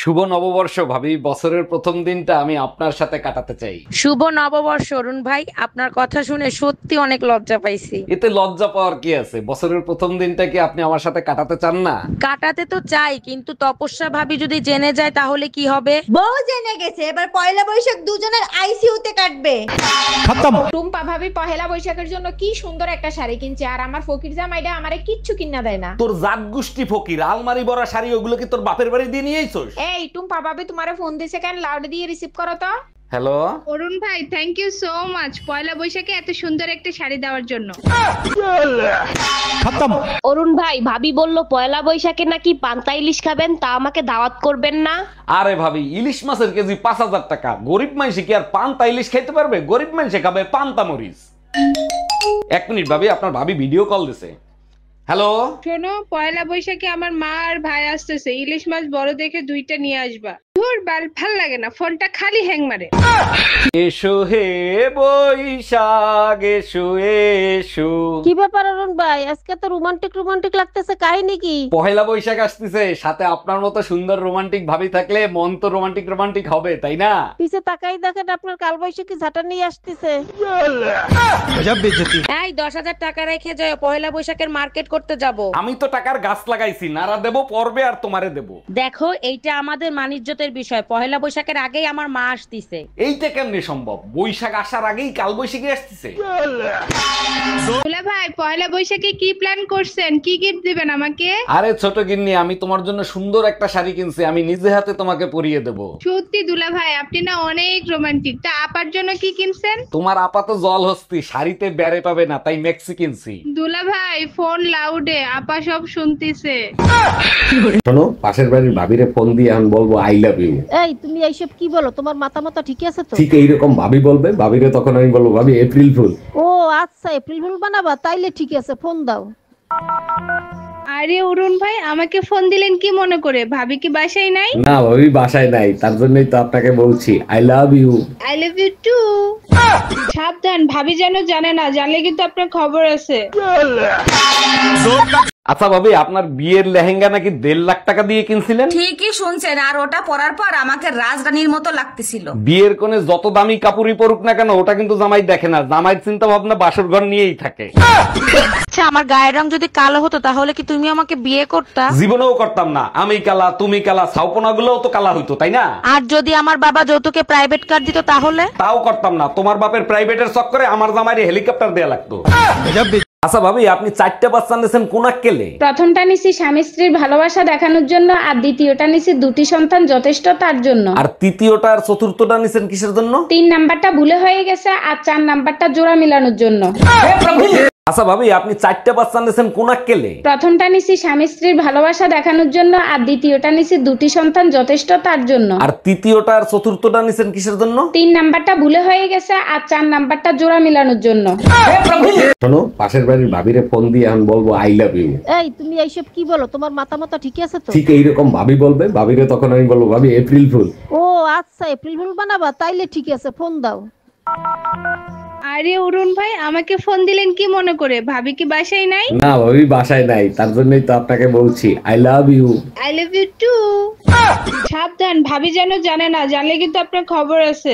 শুভ নববর্ষ ভাবি, বছরের প্রথম দিনটা আমি আপনার সাথে কাটাতে চাই। শুভ নববর্ষ অরুণ ভাই, আপনার কথা শুনে সত্যি অনেক লজ্জা পাইছি। এতে লজ্জা পাওয়ার কি আছে? বছরের প্রথম দিনটা কি আপনি আমার সাথে কাটাতে চান না? কাটাতে তো চাই, কিন্তু তপস্যা ভাবি যদি জেনে যায় তাহলে কি হবে? বউ জেনে গেছে, এবার পয়লা বৈশাখ দুজনের আইসিইউতে কাটবে। টুম্পা ভাবি পহেলা বৈশাখের জন্য কি সুন্দর একটা শাড়ি কিনছে, আর আমার ফকির জামাইটা আমারে কিচ্ছু কিনা দেয় না। তোর জাত গোষ্ঠী ফকির, আলমারি ভরা শাড়ি ওগুলো কি তোর বাপের বাড়ি দিয়ে নিয়ে আইছস? এই টুম্পা ভাবি তোমারে ফোন দিছে কেন? লাউড দিয়ে রিসিভ করো তো। হ্যালো, অরুণ ভাই, থ্যাংক ইউ সো মাচ পয়লা বৈশাখে এত সুন্দর একটা শাড়ি দেওয়ার জন্য। অরুণ ভাই, ভাবি বললো পয়লা বৈশাখে নাকি পান্তা ইলিশ খাবেন, তা আমাকে দাওয়াত করবেন না? আরে ভাবি, ইলিশ মাছের কেজি 5,000 টাকা। গরিব মানুষ কি আর পান্তা ইলিশ খাইতে পারবে? গরিব মানুষ খাবে পান্তা মরিচ। 1 মিনিট ভাবি, আপনার ভাবি ভিডিও কল দিছে। হ্যালো, শোনো, পয়লা বৈশাখে আমার মা আর ভাই আসতেছে, ইলিশ মাছ বড় দেখে 2টা নিয়ে আসবা। ধুর বাল, ভাল লাগে না, ফোনটা খালি হ্যাং মারে। এসো হে বৈশাখ এসো এসো। কি ব্যাপার অরুণ ভাই, আজকে তো রোমান্টিক রোমান্টিক লাগতেছে, কাহিনী কি? পহেলা বৈশাখ আসতেছে, সাথে আপনার মতো সুন্দর রোমান্টিক ভাবি থাকলে মন তো রোমান্টিক রোমান্টিক হবে, তাই না? পিছে তাকাই দেখেন, আপনার কালবৈশাখী ঝাঁটা নিয়ে আসতেছে। এই 10,000 টাকা রেখে যাও, পয়লা বৈশাখের মার্কেট করতে যাব। আমি তো টাকার গাছ লাগাইছি, নারা দেবো পর্বে আর তোমারে দেবো। দেখো, এইটা আমাদের মানিজ্যতের বিষয়। পয়লা বৈশাখের আগেই আমার মা আসতিছে। এইটা কেমনে সম্ভব? বৈশাখ আসার আগেই কাল বৈশাখী আসতেছে। দুলা ভাই, পয়লা বৈশাখে কি প্ল্যান করছেন? কি গিফট দিবেন আমাকে? আরে ছোট গিন্নি, আমি তোমার জন্য সুন্দর একটা শাড়ি কিনছি, আমি নিজে হাতে তোমাকে পরিয়ে দেবো। সত্যি দুলা ভাই, আপনি না অনেক রোমান্টিক। তা আপার জন্য কি কিনছেন? তোমার আপাত জল হস্তি, শাড়িতে বেড়ে পাবে না, তাই মেক্সি কিনছি। দুলা ভাই, ফোন লাউডে, আপা সব শুনতিছে। শোনো, পাশের বাড়ির ভাবিরে ফোন দিয়ে আমি বলবো আই লাভ ইউ। এই তুমি এইসব কি বলো? তোমার মাথা মাথা ঠিক আছে তো? ঠিক এইরকম ভাবি বলবে, ভাবিরে তখন আমি বলবো ভাবি এপ্রিল ফুল। ও আচ্ছা, এপ্রিল ফুল বানাবা? তাইলে ঠিক আছে, ফোন দাও। আরে অরুণ ভাই, আমাকে ফোন দিলেন কি মনে করে? ভাবি কি বাসায় নাই? না ভাবি বাসায় নাই, তার জন্যই তো আপনাকে বলছি I love you. I love you too. সাবধান, ভাবি যেন জানে না, জানলে কিন্তু আপনার খবর আছে। আচ্ছা ভাবি, আপনার বিয়ের লেহেঙ্গা নাকি 1.5 লাখ টাকা দিয়ে কিনছিলেন? ঠিকই শুনছেন, আর ওটা পরার পর আমাকে রাজরানীর মতো লাগতেছিল। বিয়ের কোণে যত দামি কাপড়ই পরুক না কেন, ওটা কিন্তু জামাই দেখে না। জামাইয়ের চিন্তা ভাবনা বাসর ঘর নিয়েই থাকে। আচ্ছা, আমার গায়ের রং যদি কালো হতো তাহলে কি তুমি আমাকে বিয়ে করতা? জীবনেও করতাম না। আমি কালা, তুমি কালা, ছাউপনা গুলোও তো কালা হইতো, তাই না? আর যদি আমার বাবা যৌতুকে প্রাইভেট কার দিত তাহলে? তাও করতাম না। তোমার বাপের প্রাইভেটের চক্করে আমার জামাইরে হেলিকপ্টার দেয়া লাগতো। আচ্ছা ভাবি, আপনি 4টা বাচ্চা নিয়েছেন কোন আক্কেলে? প্রথমটা নিছি স্বামী স্ত্রীর ভালোবাসা দেখানোর জন্য, আর দ্বিতীয়টা নিছি 2টি সন্তান যথেষ্ট তার জন্য। আর তৃতীয়টা আর চতুর্থটা নিছেন কিসের জন্য? 3 নাম্বারটা ভুলে হয়ে গেছে, আর 4 নাম্বারটা জোড়া মিলানোর জন্য। আচ্ছা ভাবি, আপনি 4টা বাচ্চা নিয়েছেন কোন আক্কেলে? প্রথমটা নিছি স্বামী স্ত্রীর ভালোবাসা দেখানোর জন্য, আর দ্বিতীয়টা নিছি 2টি সন্তান যথেষ্ট তার জন্য। আর তৃতীয়টা আর চতুর্থটা নিছেন কিসের জন্য? 3 নাম্বারটা ভুলে হয়ে গেছে, আর 4 নাম্বারটা জোড়া মিলানোর জন্য। শোনো, পাশের বাড়ির ভাবিরে ফোন দিয়ে আমি বলবো আই লাভ ইউ। এই তুমি এইসব কি বলো? তোমার মাথা মাথা ঠিক আছে তো? ঠিক এইরকম ভাবি বলবে, ভাবিরে তখন আমি বলবো ভাবি এপ্রিল ফুল। ও আচ্ছা, এপ্রিল ফুল বানাবা? তাইলে ঠিক আছে, ফোন দাও। আরে অরুণ ভাই, আমাকে ফোন দিলেন কি মনে করে? ভাবি কি বাসায় নাই? না ভাবি বাসায় নাই, তার জন্যই তো আপনাকে বলছি I love you. I love you too. সাবধান, ভাবি যেন জানে না, জানলে কিন্তু আপনার খবর আছে।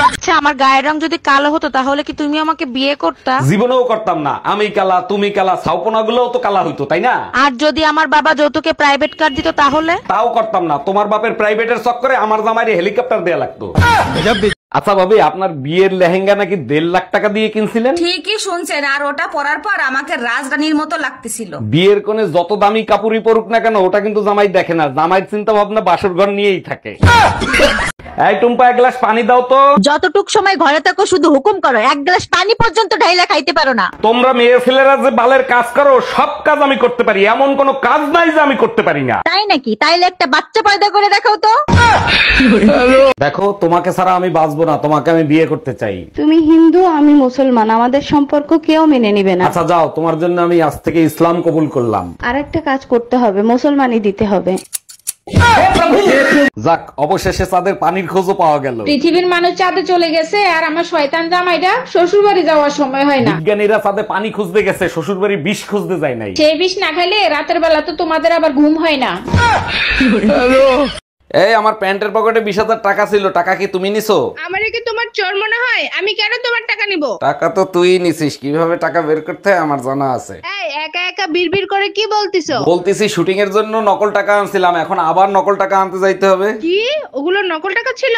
আচ্ছা, আমার গায়ের রং যদি কালো হতো তাহলে কি তুমি আমাকে বিয়ে করতা? জীবনেও করতাম না। আমি কালা, তুমি কালা, ছাউপনা গুলোও তো কালা হইতো, তাই না? আর যদি আমার বাবা যৌতুকে প্রাইভেট কার দিত তাহলে? তাও করতাম না। তোমার বাপের প্রাইভেটের চক্করে আমার জামাইরে হেলিকপ্টার দেয়া লাগতো। আচ্ছা ভাবি, আপনার বিয়ের লেহেঙ্গা নাকি 1.5 লাখ টাকা দিয়ে কিনছিলেন? ঠিকই শুনছেন, আর ওটা পরার পর আমাকে রাজরানীর মতো লাগতেছিল। বিয়ের কোণে যত দামি কাপড়ই পরুক না কেন, ওটা কিন্তু জামাই দেখে না। জামাইয়ের চিন্তা ভাবনা বাসর ঘর নিয়েই থাকে। এই টুম্পা, 1 গ্লাস পানি দাও তো। যতটুক সময় ঘরে থাকো শুধু হুকুম করো, 1 গ্লাস পানি পর্যন্ত ঢাইলা খাইতে পারো না। তোমরা মেয়ে ছেলেরা যে বালের কাজ করো, সব কাজ আমি করতে পারি, এমন কোনো কাজ নাই যে আমি করতে পারি না। তাই নাকি? তাইলে একটা বাচ্চা পয়দা করে দেখাও তো। দেখো, তোমাকে ছাড়া আমি বাঁচবো না, তোমাকে আমি বিয়ে করতে চাই। তুমি হিন্দু, আমি মুসলমান, আমাদের সম্পর্ক কেউ মেনে নিবে না। আচ্ছা যাও, তোমার জন্য আমি আজ থেকে ইসলাম কবুল করলাম। আর একটা কাজ করতে হবে, মুসলমানই দিতে হবে। যাক, অবশেষে চাঁদের পানির খোঁজও পাওয়া গেল। পৃথিবীর মানুষ চাঁদে চলে গেছে আর আমার শয়তান জামাইটা শ্বশুর বাড়ি যাওয়ার সময় হয় না। বিজ্ঞানীরা চাঁদে পানি খুঁজতে গেছে, শ্বশুর বাড়ি বিষ খুঁজতে যায় নাই। সেই বিষ না খাইলে রাতের বেলা তো তোমাদের আবার ঘুম হয় না। এই আমার প্যান্টের পকেটে 20,000 টাকা ছিল, টাকা কি তুমি নিছো? আমারে কি তোমার চোর মনে হয়? আমি কেন তোমার টাকা নিব? টাকা তো তুই নিছিস, কিভাবে টাকা বের করতে হয় আমার জানা আছে। এই একা একা বিড়বিড় করে কি বলতিছো? বলতেছি শুটিং এর জন্য নকল টাকা আনছিলাম, এখন আবার নকল টাকা আনতে যাইতে হবে। কি ওগুলো নকল টাকা ছিল?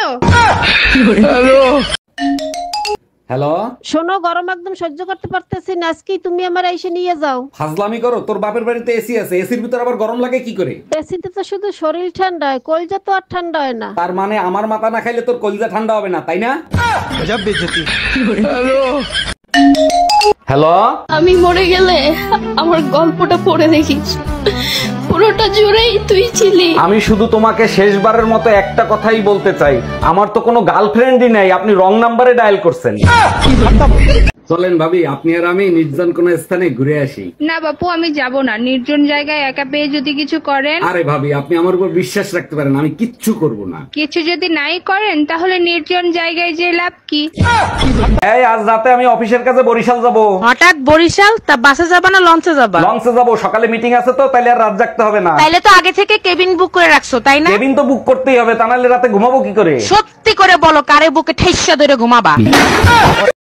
হ্যালো, শোনো, গরম একদম সহ্য করতে পারতেছি না, আজকেই তুমি আমার এসে নিয়ে যাও। ফাজলামি করো? তোর বাপের বাড়িতে এসি আছে, এসির ভিতর আবার গরম লাগে কি করে? এসিতে তো শুধু শরীর ঠান্ডা হয়, কলজা তো আর ঠান্ডা হয় না। তার মানে আমার মাথা না খাইলে তোর কলিজা ঠান্ডা হবে না, তাই না? হ্যালো, আমি মরে গেলে আমার গল্পটা পড়ে দেখিস, পুরোটা জুড়েই তুই ছিলি। আমি শুধু তোমাকে শেষবারের মতো একটা কথাই বলতে চাই, আমার তো কোনো গার্লফ্রেন্ডই নাই, আপনি রং নাম্বারে ডায়াল করছেন। চলেন ভাবি, আপনি আর আমি নির্জন কোন স্থানে ঘুরে আসি। না বাপু, আমি যাব না। নির্জন জায়গায় একা পেয়ে যদি কিছু করেন। আরে ভাবি, আপনি আমার উপর বিশ্বাস রাখতে পারেন, আমি কিচ্ছু করব না। কিছু যদি নাই করেন তাহলে নির্জন জায়গায় যে লাভ কি? এই আজ রাতে আমি অফিসের কাছে বরিশাল যাব। হঠাৎ বরিশাল? তা বাসে যাবা না লঞ্চে যাবা? লঞ্চে যাব, সকালে মিটিং আছে তো, তাইলে আর রাত জাগতে হবে না। তাইলে তো আগে থেকে কেবিন বুক করে রাখছো, তাই না? কেবিন তো বুক করতেই হবে, তা নাহলে রাতে ঘুমাবো কি করে? সত্যি করে বলো, কারে বুকে ঠেসা ধরে ঘুমাবা?